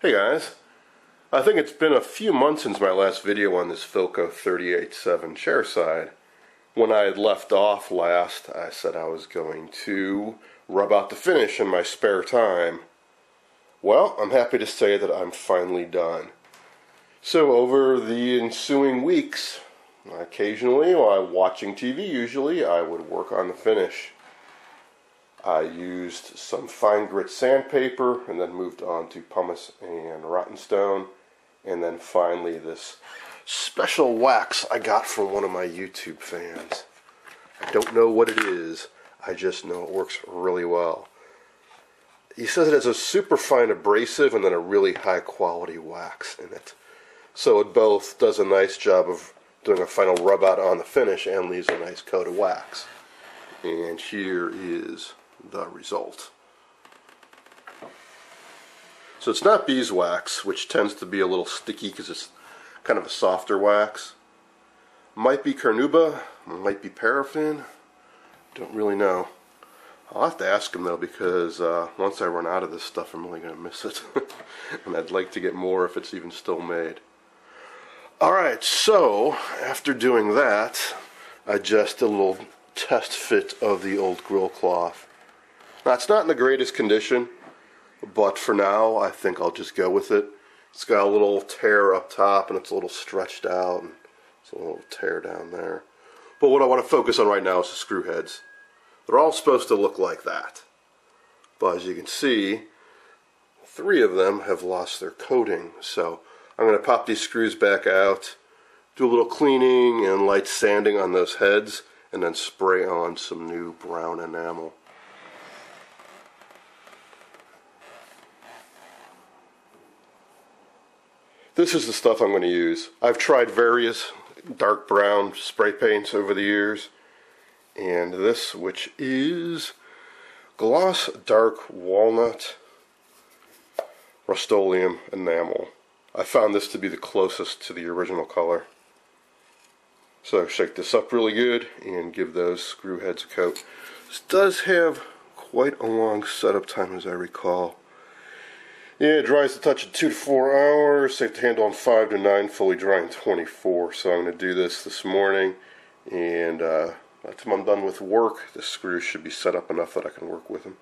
Hey guys, I think it's been a few months since my last video on this Philco 38.7 chair side. When I had left off last, I said I was going to rub out the finish in my spare time. Well, I'm happy to say that I'm finally done. So over the ensuing weeks, occasionally while watching TV usually, I would work on the finish. I used some fine grit sandpaper and then moved on to pumice and rotten stone, and then finally this special wax I got from one of my YouTube fans. I don't know what it is, I just know it works really well. He says it has a super fine abrasive and then a really high quality wax in it. So it both does a nice job of doing a final rub out on the finish and leaves a nice coat of wax. And here is the result. So it's not beeswax, which tends to be a little sticky because it's kind of a softer wax. Might be carnauba, might be paraffin, don't really know. I'll have to ask him though, because once I run out of this stuff I'm really going to miss it. And I'd like to get more if it's even still made. Alright, so after doing that, I just did a little test fit of the old grill cloth. Now, it's not in the greatest condition, but for now, I think I'll just go with it. It's got a little tear up top, and it's a little stretched out, and it's a little tear down there. But what I want to focus on right now is the screw heads. They're all supposed to look like that. But as you can see, 3 of them have lost their coating. So I'm going to pop these screws back out, do a little cleaning and light sanding on those heads, and then spray on some new brown enamel. This is the stuff I'm going to use. I've tried various dark brown spray paints over the years, and this, which is Gloss Dark Walnut Rust-Oleum Enamel. I found this to be the closest to the original color. So shake this up really good and give those screw heads a coat. This does have quite a long setup time, as I recall. Yeah, it dries to touch in 2 to 4 hours, safe to handle in 5 to 9, fully dry in 24. So I'm going to do this morning, and by the time I'm done with work, the screws should be set up enough that I can work with them.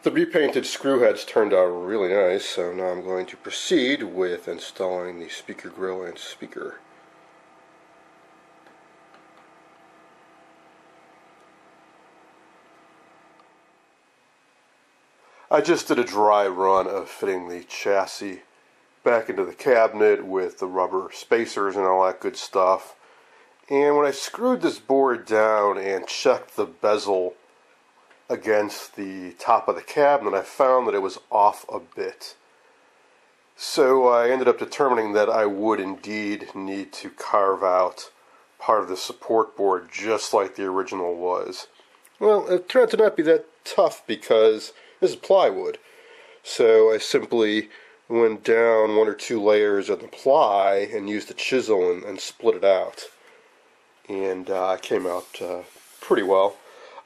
The repainted screw heads turned out really nice, so now I'm going to proceed with installing the speaker grill and speaker. I just did a dry run of fitting the chassis back into the cabinet with the rubber spacers and all that good stuff. And when I screwed this board down and checked the bezel against the top of the cabinet, I found that it was off a bit. So I ended up determining that I would indeed need to carve out part of the support board just like the original was. Well, it turned out to not be that tough because this is plywood. So I simply went down 1 or 2 layers of the ply and used a chisel and split it out. And it came out pretty well.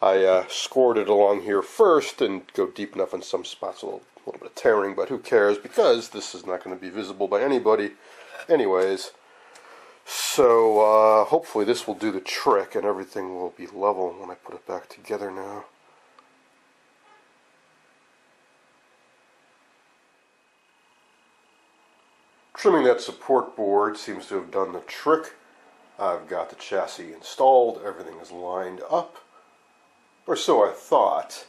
I scored it along here first and go deep enough in some spots, a little bit of tearing, but who cares, because this is not going to be visible by anybody anyways. So hopefully this will do the trick and everything will be level when I put it back together now. Trimming that support board seems to have done the trick. I've got the chassis installed, everything is lined up. Or so I thought.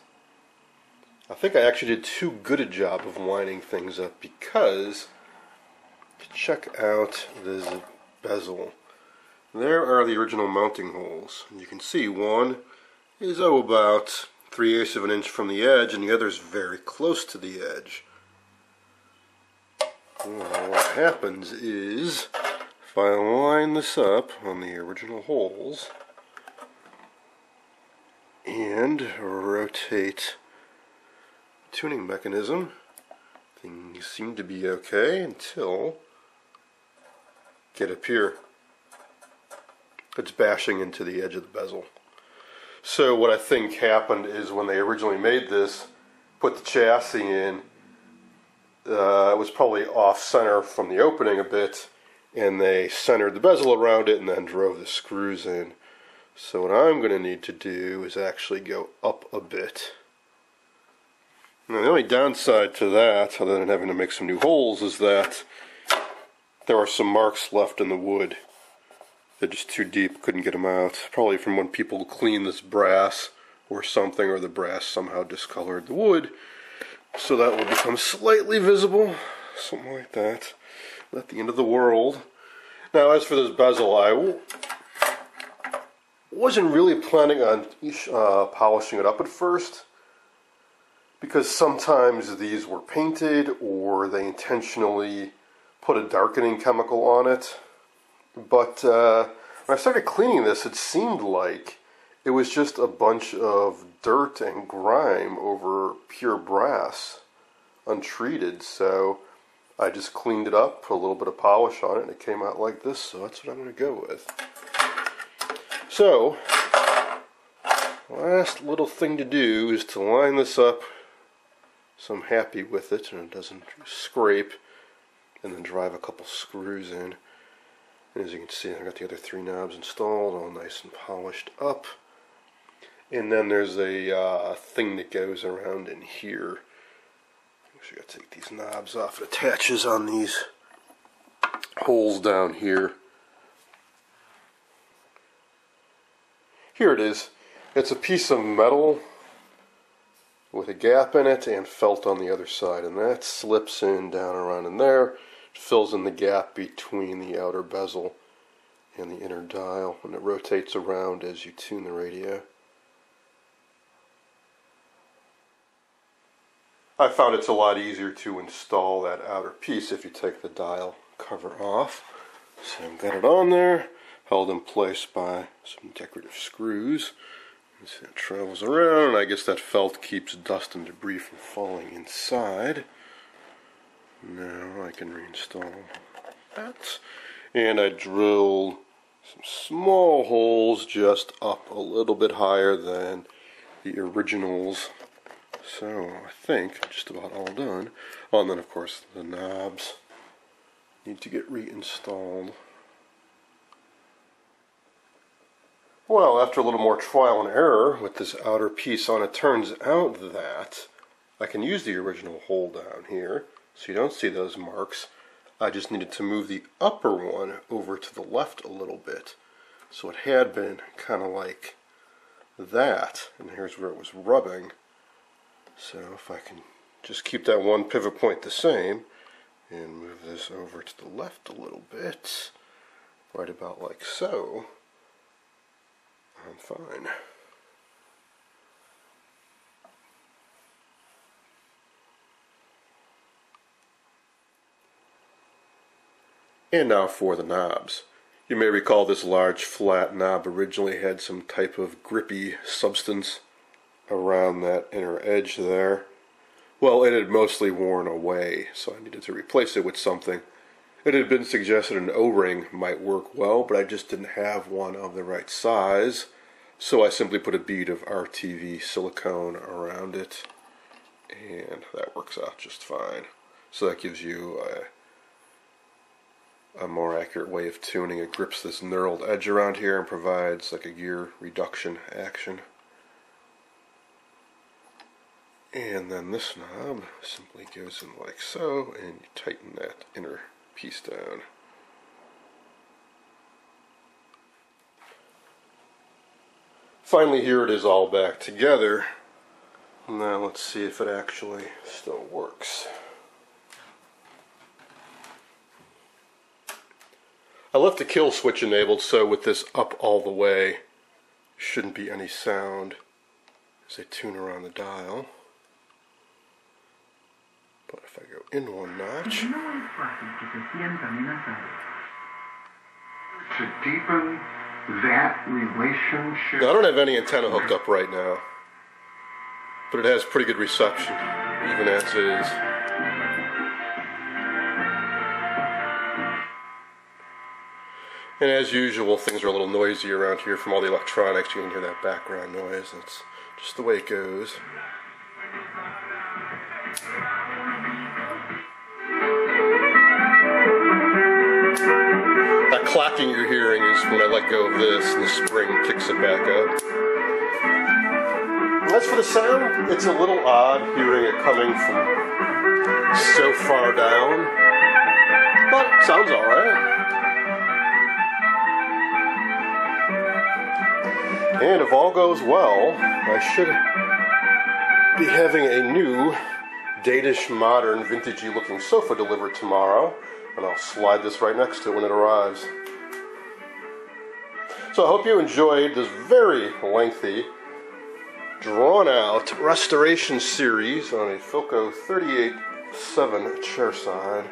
I think I actually did too good a job of lining things up, because check out this bezel. There are the original mounting holes. You can see one is about 3/8 of an inch from the edge, and the other is very close to the edge. Well, what happens is, if I line this up on the original holes and rotate the tuning mechanism, things seem to be okay until get up here. It's bashing into the edge of the bezel. So what I think happened is when they originally made this, put the chassis in, it was probably off-center from the opening a bit, and they centered the bezel around it and then drove the screws in. So what I'm going to need to do is actually go up a bit. Now the only downside to that, other than having to make some new holes, is that there are some marks left in the wood. They're just too deep, couldn't get them out. Probably from when people cleaned this brass or something, or the brass somehow discolored the wood. So that will become slightly visible, something like that. Not the end of the world. Now as for this bezel, I wasn't really planning on polishing it up at first, because sometimes these were painted or they intentionally put a darkening chemical on it. But when I started cleaning this, it seemed like it was just a bunch of dirt and grime over pure brass, untreated. So I just cleaned it up, put a little bit of polish on it, and it came out like this. So that's what I'm going to go with. So, last little thing to do is to line this up so I'm happy with it and it doesn't scrape, and then drive a couple screws in. And as you can see, I got the other 3 knobs installed, all nice and polished up. And then there's a thing that goes around in here. I got to take these knobs off. It attaches on these holes down here. Here it is. It's a piece of metal with a gap in it and felt on the other side, and that slips in down around in there. Fills in the gap between the outer bezel and the inner dial, and it rotates around as you tune the radio. I found it's a lot easier to install that outer piece if you take the dial cover off. So I've got it on there, held in place by some decorative screws. So it travels around, and I guess that felt keeps dust and debris from falling inside. Now I can reinstall that. And I drilled some small holes just up a little bit higher than the originals. So I think just about all done. Oh, and then of course the knobs need to get reinstalled. Well, after a little more trial and error with this outer piece on, it turns out that I can use the original hole down here, so you don't see those marks. I just needed to move the upper one over to the left a little bit. So it had been kind of like that, and here's where it was rubbing. So if I can just keep that one pivot point the same, and move this over to the left a little bit, right about like so, I'm fine. And now for the knobs. You may recall this large flat knob originally had some type of grippy substance around that inner edge there. Well, it had mostly worn away, so I needed to replace it with something. It had been suggested an O-ring might work well, but I just didn't have one of the right size, so I simply put a bead of RTV silicone around it, and that works out just fine. So that gives you a more accurate way of tuning. It grips this knurled edge around here and provides like a gear reduction action. And then this knob simply goes in like so, and you tighten that inner piece down. Finally, here it is all back together. Now let's see if it actually still works. I left the kill switch enabled, so with this up all the way, shouldn't be any sound as I tune around the dial. But if I go in one notch, to deepen that relationship. Now, I don't have any antenna hooked up right now, but it has pretty good reception, even as is. And as usual, things are a little noisy around here from all the electronics. You can hear that background noise. That's just the way it goes. That clacking you're hearing is when I let go of this and the spring kicks it back up. As for the sound, it's a little odd hearing it coming from so far down, but it sounds alright. And if all goes well, I should be having a new Danish modern vintagey looking sofa delivered tomorrow, and I'll slide this right next to it when it arrives. So I hope you enjoyed this very lengthy, drawn out restoration series on a Philco 38-7 chairside.